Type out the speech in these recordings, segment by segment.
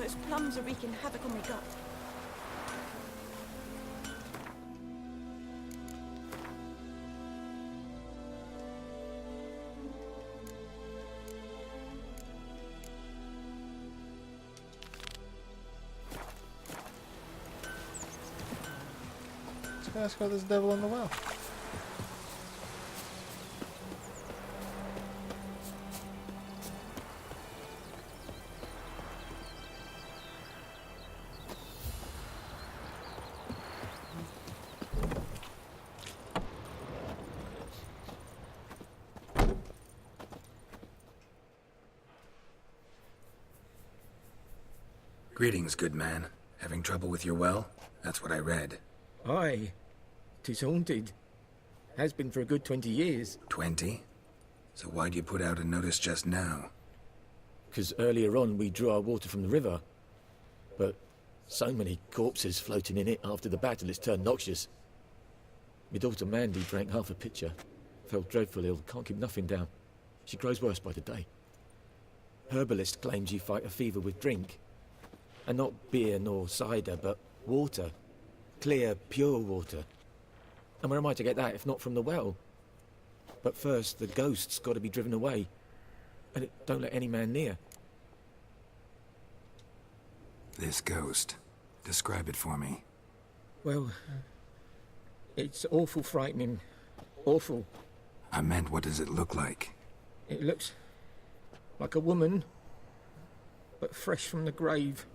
Those plums are wreaking havoc on my gut. Let's go ask about this devil in the well. Greetings, good man. Having trouble with your well? That's what I read. Aye. 'Tis haunted. Has been for a good 20 years. 20? So why'd you put out a notice just now? 'Cause earlier on we drew our water from the river. But so many corpses floating in it after the battle it's turned noxious. My daughter Mandy drank half a pitcher. Fell dreadful ill, can't keep nothing down. She grows worse by the day. Herbalist claims you fight a fever with drink. And not beer nor cider, but water. Clear, pure water. And where am I to get that if not from the well? But first, the ghost's got to be driven away. And it don't let any man near. This ghost. Describe it for me. Well, it's awful frightening. Awful. I meant, what does it look like? It looks like a woman, but fresh from the grave.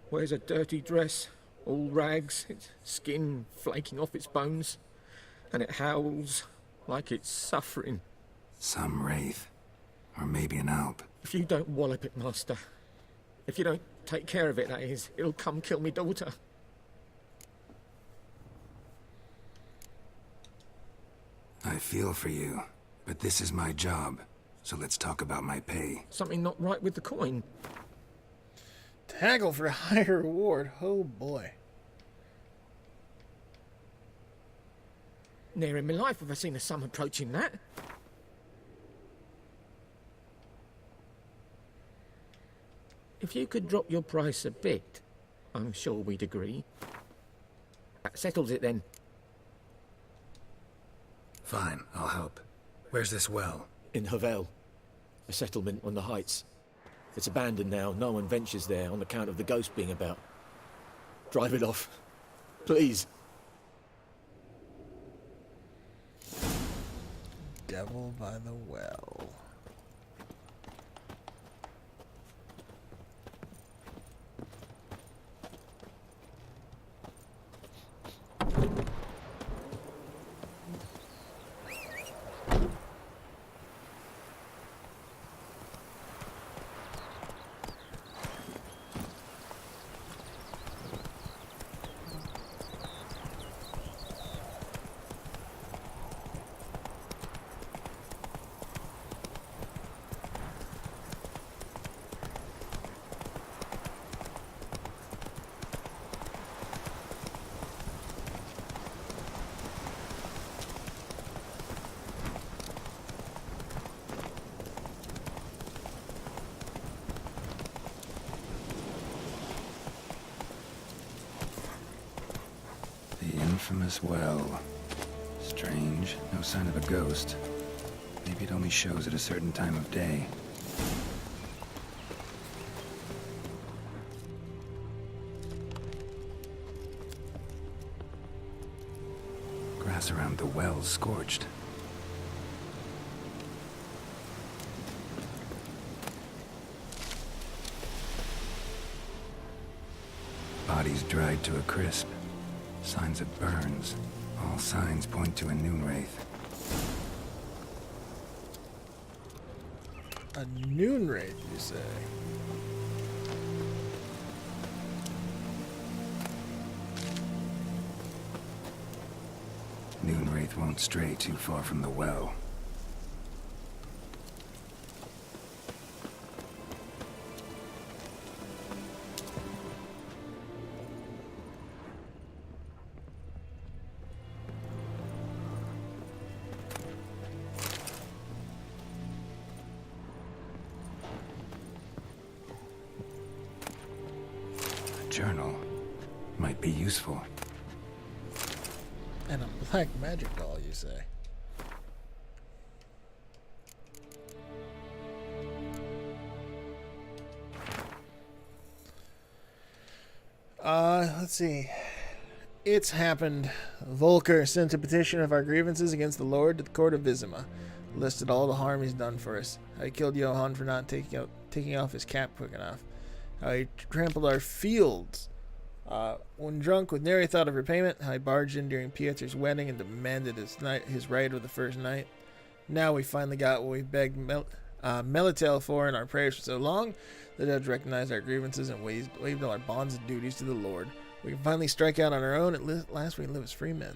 Wears a dirty dress, all rags, its skin flaking off its bones, and it howls like it's suffering. Some wraith. Or maybe an alp. If you don't wallop it, Master, if you don't take care of it, that is, it'll come kill me daughter. I feel for you, but this is my job, so let's talk about my pay. Something not right with the coin. Haggle for a higher reward. Oh boy. Ne'er in my life have I seen a sum approaching that. If you could drop your price a bit, I'm sure we'd agree. That settles it then. Fine, I'll help. Where's this well? In Havel, a settlement on the heights. It's abandoned now, no one ventures there on account of the ghost being about. Drive it off, please. Devil by the well. The infamous well. Strange, no sign of a ghost. Maybe it only shows at a certain time of day. Grass around the well scorched. Bodies dried to a crisp. Signs of burns. All signs point to a noon wraith. A noon raid, you say? Noon wraith won't stray too far from the well. journal. Might be useful. And a black magic ball, you say? Let's see. It's happened. Volker sent a petition of our grievances against the Lord to the court of Vizima. Listed all the harm he's done for us. How he killed Johann for not taking off his cap quick enough. How he trampled our fields. When drunk with nary thought of repayment. How he barged in during Pieter's wedding and demanded his right of the first night. Now we finally got what we begged Melitele for in our prayers for so long. The judge recognized our grievances and waived all our bonds and duties to the Lord. We can finally strike out on our own. At last we can live as free men.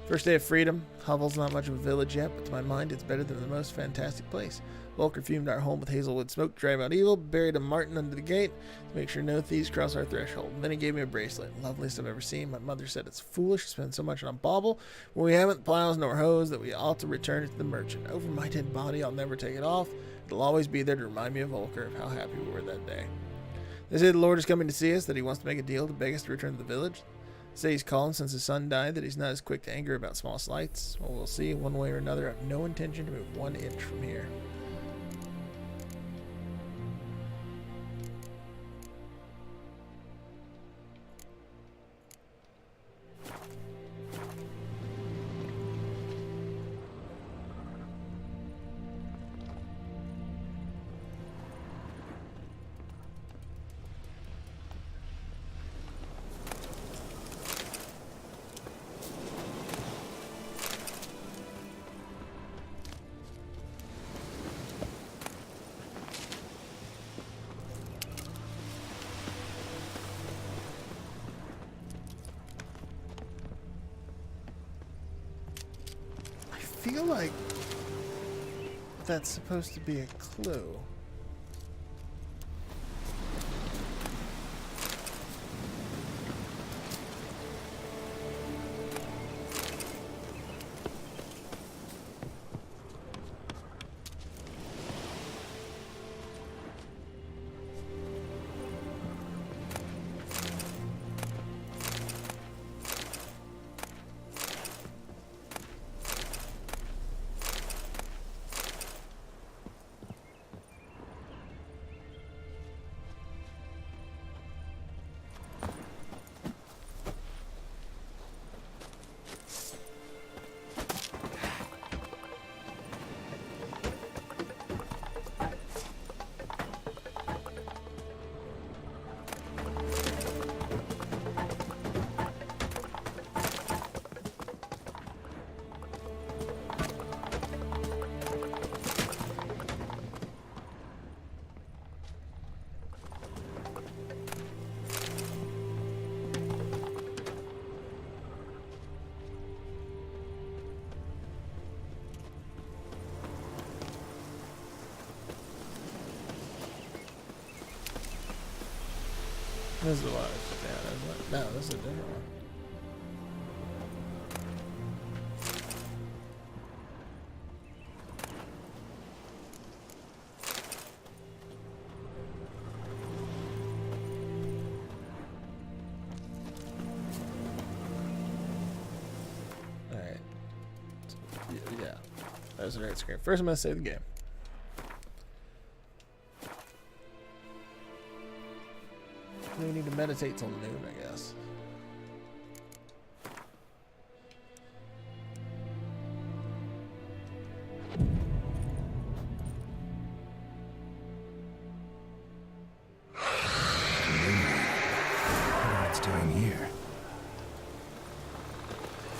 First day of freedom. Hovel's not much of a village yet, but to my mind it's better than the most fantastic place. Volker fumed our home with hazelwood smoke to drive out evil, buried a marten under the gate to make sure no thieves cross our threshold. Then he gave me a bracelet, loveliest I've ever seen. My mother said it's foolish to spend so much on a bauble when we haven't plows nor hoes, that we ought to return it to the merchant. Over my dead body, I'll never take it off. It'll always be there to remind me of Volker, of how happy we were that day. They say the Lord is coming to see us, that he wants to make a deal to beg us to return to the village. Say he's calm since his son died, that he's not as quick to anger about small slights. Well, we'll see. One way or another, I have no intention to move 1 inch from here. I feel like that's supposed to be a clue. This is the one. Yeah, no, this is a different one. Alright. Yeah. That was the right screen. First I'm gonna save the game. We need to meditate till noon, I guess. What it's doing here?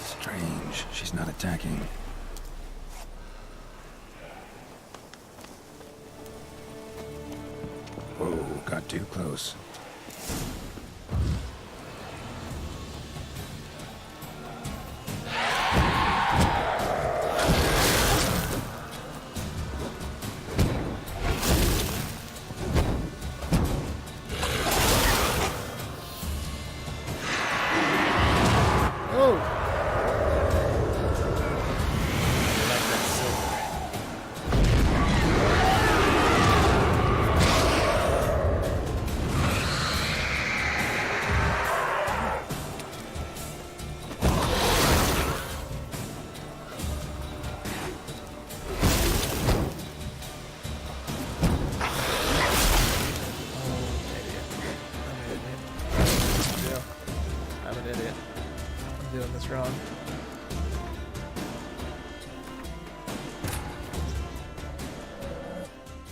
Strange. She's not attacking. Whoa, got too close.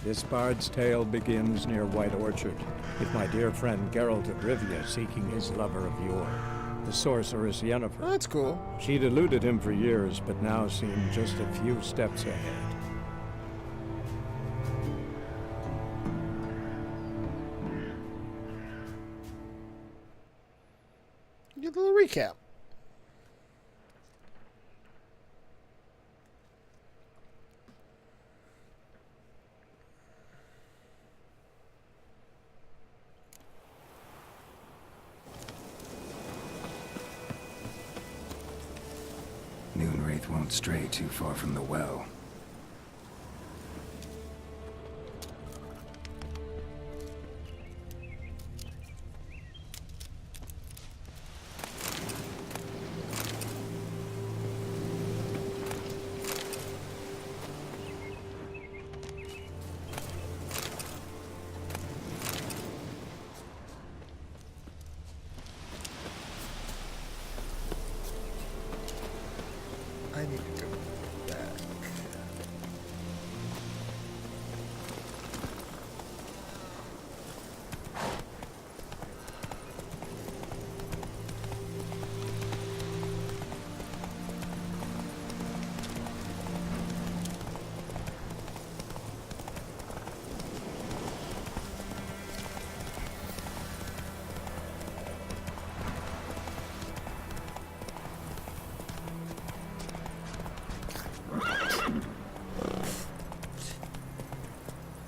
This bard's tale begins near White Orchard, with my dear friend Geralt of Rivia seeking his lover of yore, the sorceress Oh, Yennefer. that's cool. She'd eluded him for years, but now seemed just a few steps ahead. Get a little recap. Moonwraith won't stray too far from the well. I need to go back.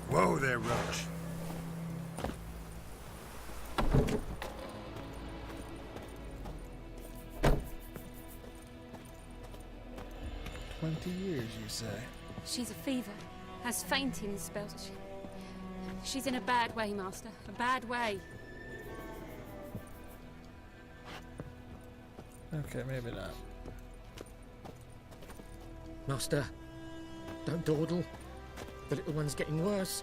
Whoa there, Roach. $20 you say? She's a fever. Has fainting spells. She's in a bad way, Master. A bad way. Okay, maybe not. Master, don't dawdle. The little one's getting worse.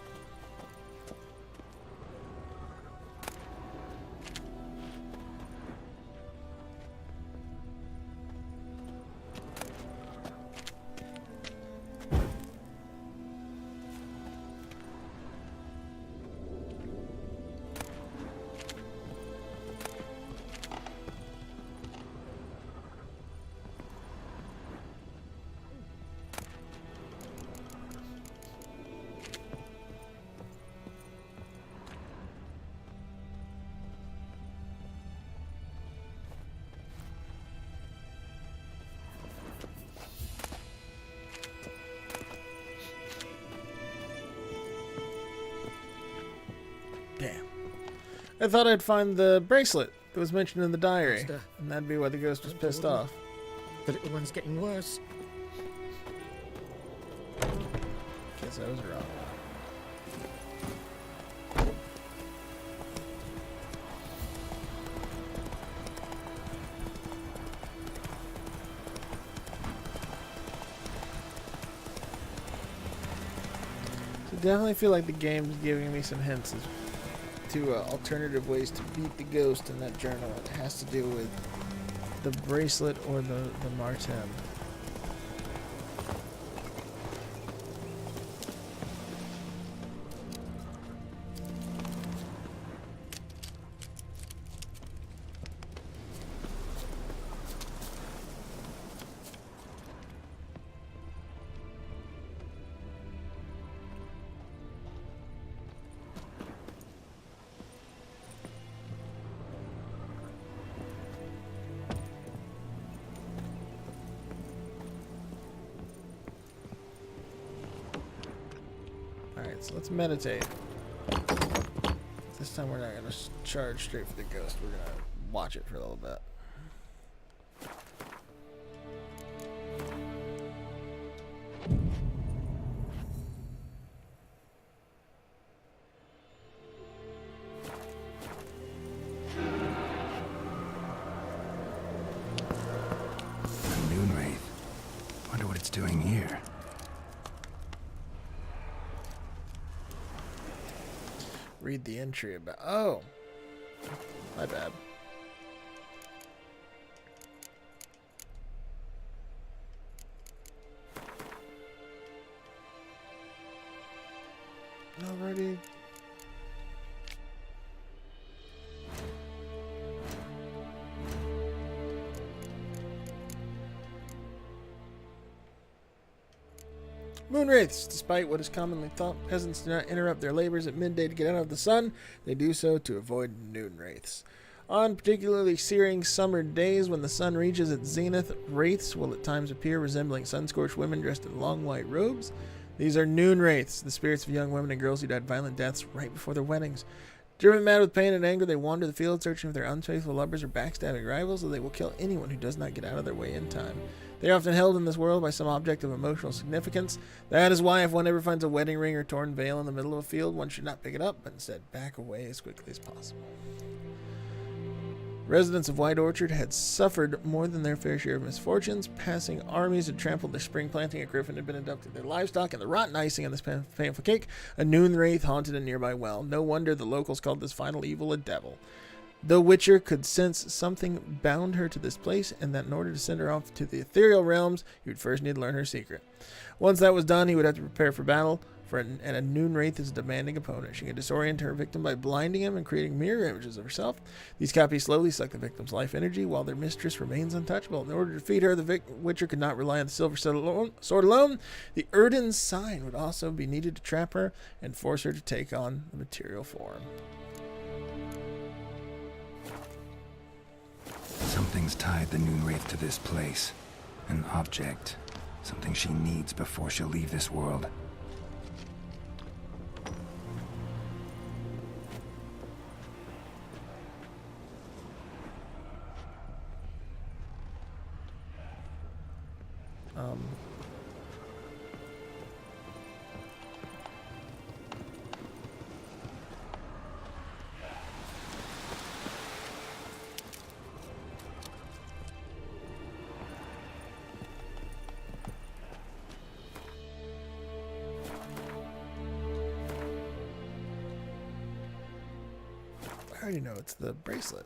Damn. I thought I'd find the bracelet that was mentioned in the diary. Master. And that'd be why the ghost was pissed off. The little one's getting worse. Guess I was wrong. So definitely feel like the game's giving me some hints as to alternative ways to beat the ghost in that journal. It has to do with the bracelet or the Martem. Alright, so let's meditate. This time we're not going to charge straight for the ghost. We're going to watch it for a little bit. A Moonwraith. Wonder what it's doing here. Read the entry about... Oh! My bad. Already. Moonwraiths. Despite what is commonly thought, peasants do not interrupt their labors at midday to get out of the sun. They do so to avoid noonwraiths. On particularly searing summer days when the sun reaches its zenith, wraiths will at times appear resembling sun-scorched women dressed in long white robes. These are noon wraiths, the spirits of young women and girls who died violent deaths right before their weddings. Driven mad with pain and anger, they wander the field searching for their unfaithful lovers or backstabbing rivals, so they will kill anyone who does not get out of their way in time. They are often held in this world by some object of emotional significance. That is why if one ever finds a wedding ring or torn veil in the middle of a field, one should not pick it up, but instead back away as quickly as possible. Residents of White Orchard had suffered more than their fair share of misfortunes. Passing armies had trampled their spring planting, a griffin had been abducted their livestock, and the rotten icing on this painful cake, a noon wraith haunted a nearby well. No wonder the locals called this final evil a devil. The Witcher could sense something bound her to this place, and that in order to send her off to the ethereal realms, he would first need to learn her secret. Once that was done, he would have to prepare for battle, and a noon wraith is a demanding opponent. She can disorient her victim by blinding him and creating mirror images of herself. These copies slowly suck the victim's life energy while their mistress remains untouchable. In order to defeat her, the Witcher could not rely on the silver sword alone. The Erden sign would also be needed to trap her and force her to take on the material form. Something's tied the noon wraith to this place. An object. Something she needs before she'll leave this world. I already know it's the bracelet.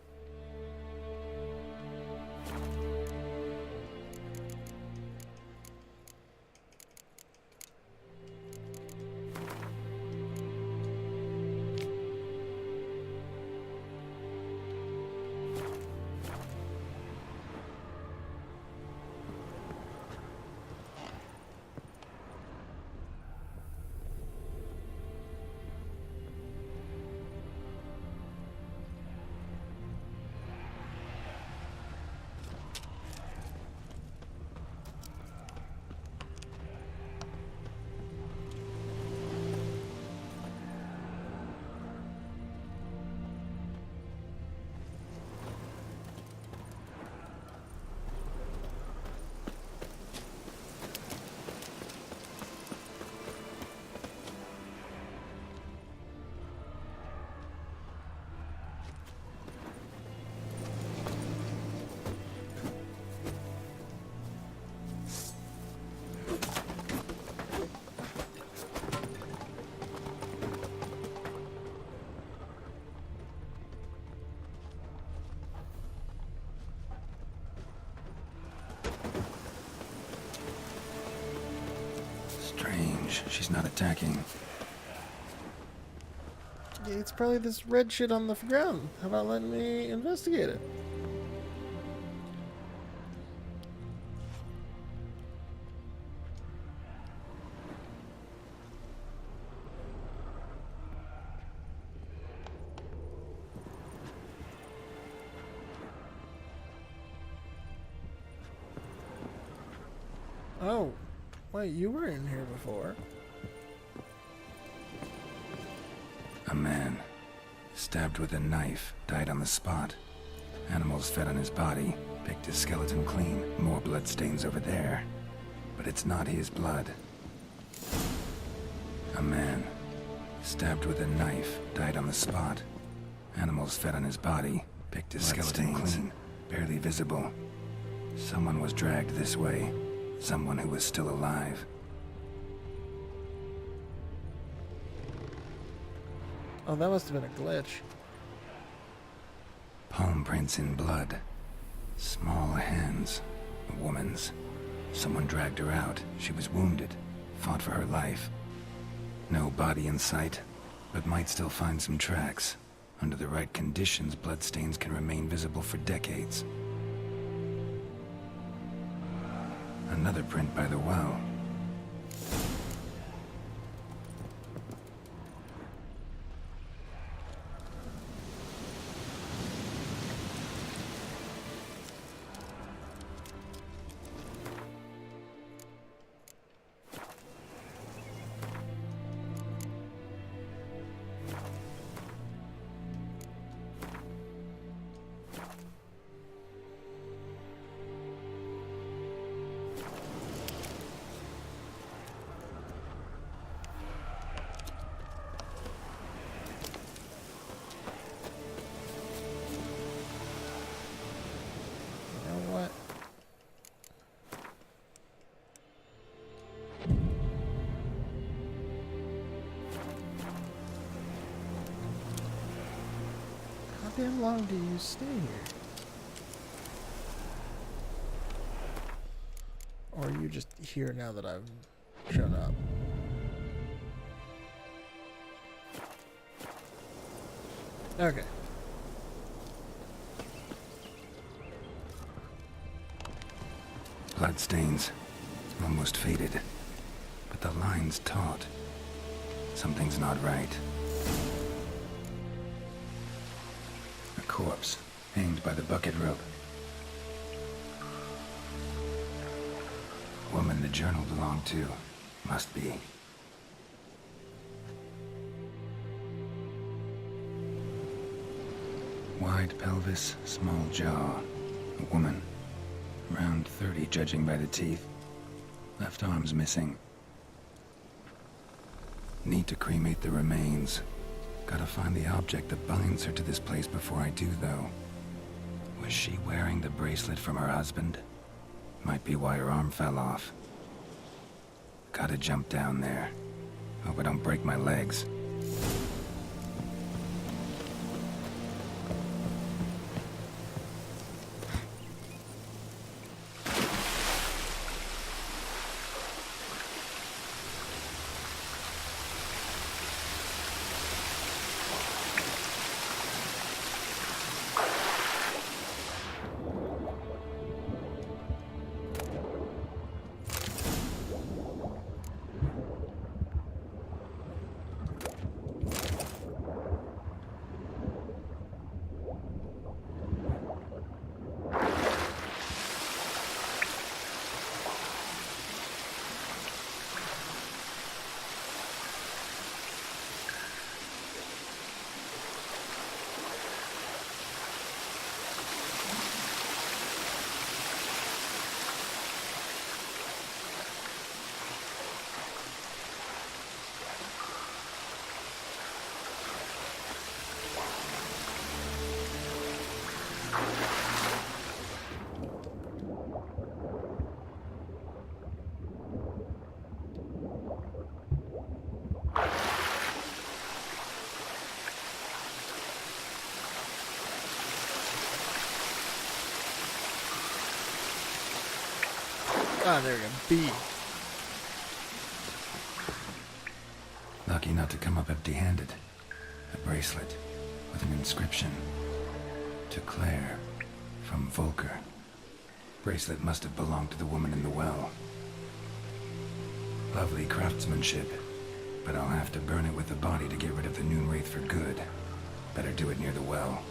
Strange. She's not attacking. Yeah, it's probably this red shit on the ground. How about letting me investigate it? Oh, wait, you were in here before. A man, stabbed with a knife, died on the spot. Animals fed on his body, picked his skeleton clean. More bloodstains over there. But it's not his blood. A man, stabbed with a knife, died on the spot. Animals fed on his body, picked his skeleton clean. Barely visible. Someone was dragged this way. Someone who was still alive. Oh, that must have been a glitch. Palm prints in blood. Small hands. A woman's. Someone dragged her out. She was wounded. Fought for her life. No body in sight, but might still find some tracks. Under the right conditions, bloodstains can remain visible for decades. Another print by the well. How damn long do you stay here? Or are you just here now that I've shown up? Okay. Bloodstains. Almost faded. But the line's taut. Something's not right. A corpse, hanged by the bucket rope. Woman the journal belonged to. Must be. Wide pelvis, small jaw. A woman. Around 30, judging by the teeth. Left arm's missing. Need to cremate the remains. Gotta find the object that binds her to this place before I do, though. Was she wearing the bracelet from her husband? Might be why her arm fell off. Gotta jump down there. Hope I don't break my legs. Ah, there we go. B. Lucky not to come up empty-handed. A bracelet with an inscription. To Claire, from Volker. Bracelet must have belonged to the woman in the well. Lovely craftsmanship, but I'll have to burn it with the body to get rid of the Noon Wraith for good. Better do it near the well.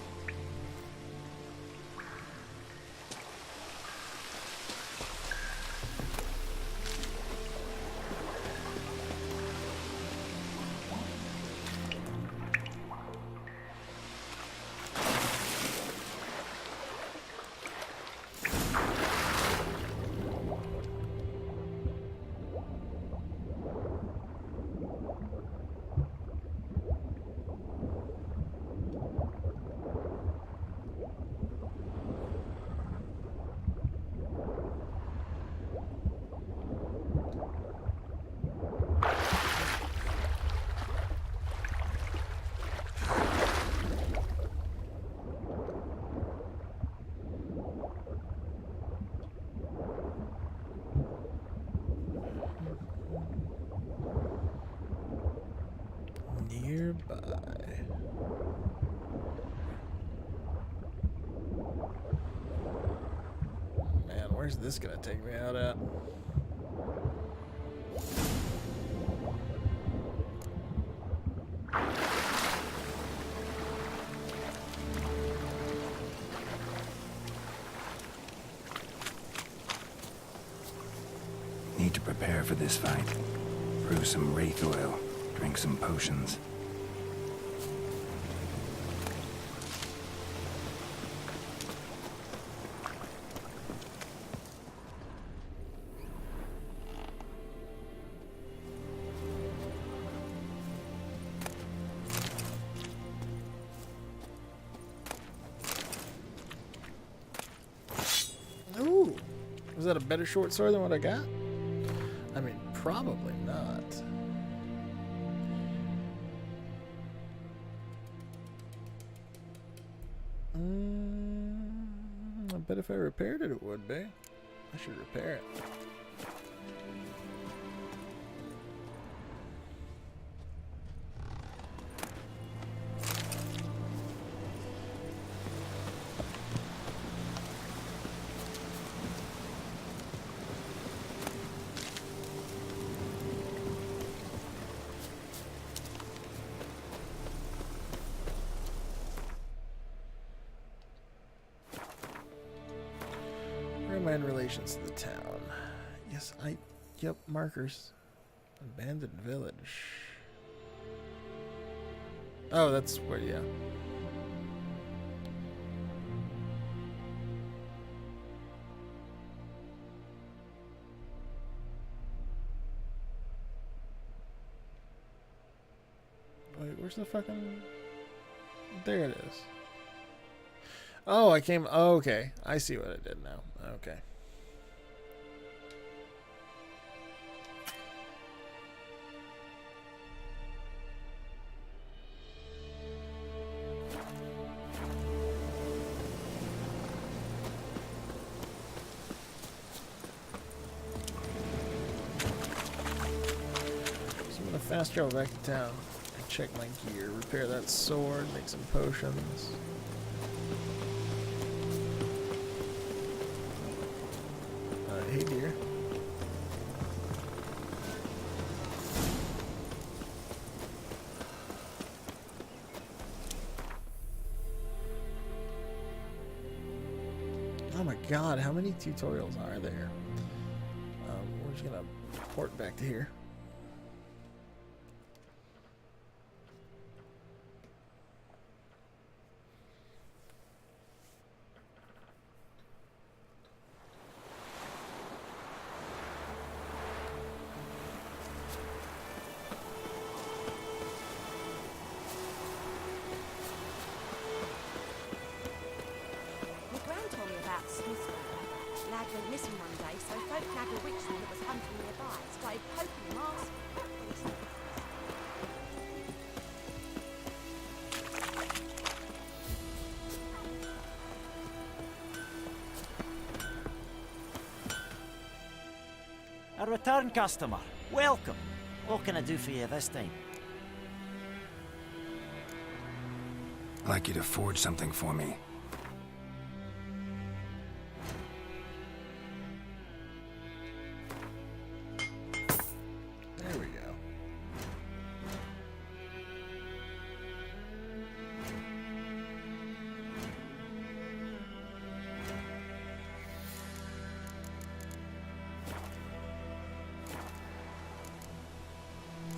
Man, where's this gonna take me out at? Need to prepare for this fight. Brew some wraith oil. Drink some potions. Ooh, was that a better short sword than what I got? I mean, probably not. I bet if I repaired it, it would be. I should repair it. Where am I in relations to the town? Yes, yep, markers. Abandoned village. Oh, that's where, yeah. Wait, where's the fucking... There it is. Oh, I came... Oh, okay. I see what I did now. Okay. So I'm gonna fast travel back to town and check my gear, repair that sword, make some potions. Hey dear. Oh my god, how many tutorials are there? We're just gonna port back to here. My gran told me about Smithsville. Lad went missing one day, so folk nagged a witchman that was hunting nearby. Started poking him arse. A return customer. Welcome. What can I do for you this time? I'd like you to forge something for me. There we go.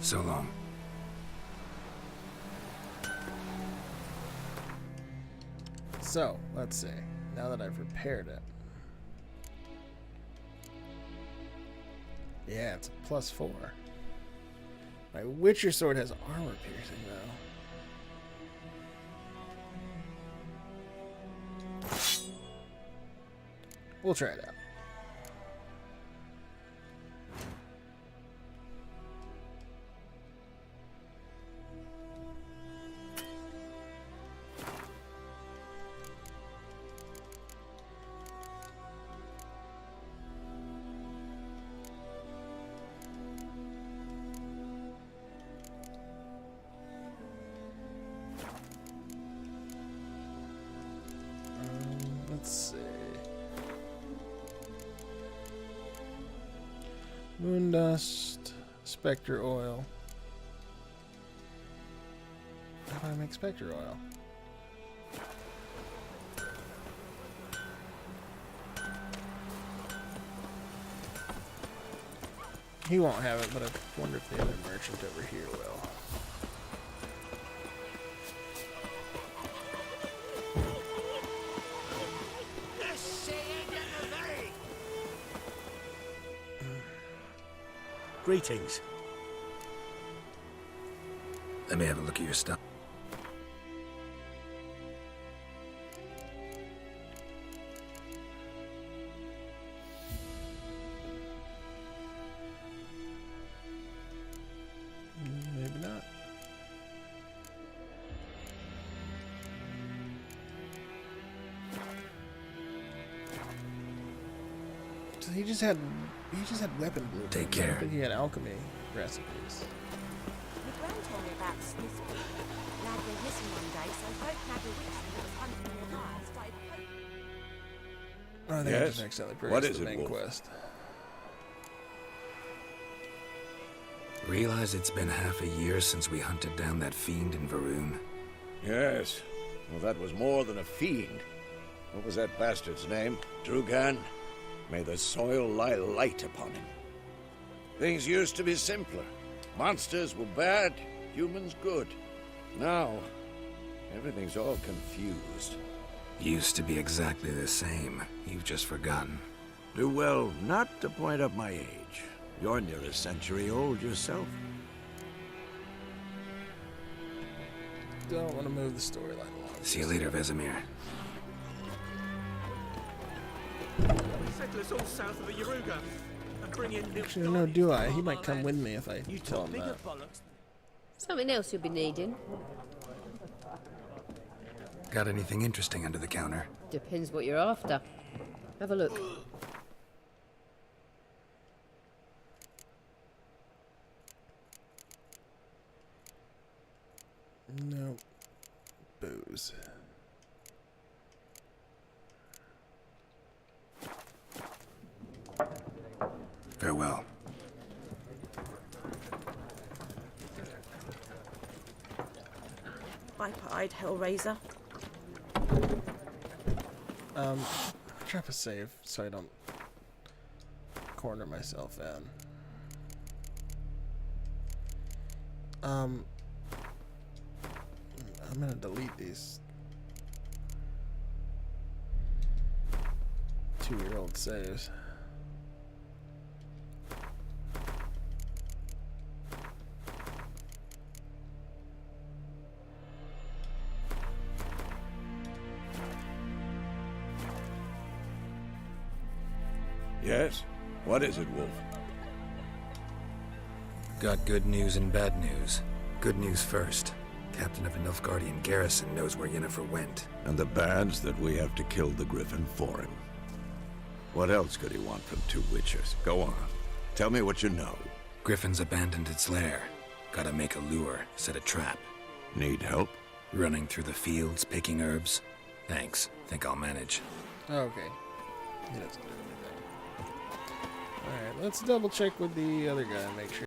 So long. So, let's see. Now that I've repaired it. Yeah, it's a +4. My Witcher sword has armor piercing, though. We'll try it out. Let's see. Moondust, Spectre oil. How do I make Spectre oil? He won't have it, but I wonder if the other merchant over here will. Greetings. Let me have a look at your stuff. Maybe not. So he just had weapon blueprints. Take care. I think he had alchemy recipes. My gran told me about Smithsburg. Lad went missing one day, so folk nagged a witchman that was hunting nearby and started poking. Oh, I think I Yes? just accidentally What progressed is the it, main Wolf? quest. Realize it's been half a year since we hunted down that fiend in Varun? Yes. Well, that was more than a fiend. What was that bastard's name? Drugan? May the soil lie light upon him. Things used to be simpler. Monsters were bad, humans good. Now, everything's all confused. Used to be exactly the same. You've just forgotten. Do well not to point up my age. You're near a century old yourself. Don't want to move the storyline along. See you later, Vesemir. Settle us all south of the Yaruga and bring in Actually, no, do I? He might come with me if I tell him that. Something else you'll be needing. Got anything interesting under the counter? Depends what you're after. Have a look. No. Booze. Farewell. Viper-eyed Hellraiser. Trap a save so I don't corner myself in. I'm gonna delete these 2-year-old saves. Yes? What is it, Wolf? Got good news and bad news. Good news first. Captain of a Nilfgaardian garrison knows where Yennefer went. And the bad's that we have to kill the Griffin for him. What else could he want from two witches? Go on. Tell me what you know. Griffin's abandoned its lair. Gotta make a lure, set a trap. Need help? Running through the fields, picking herbs. Thanks. Think I'll manage. Okay. He doesn't do anything. Alright, let's double check with the other guy and make sure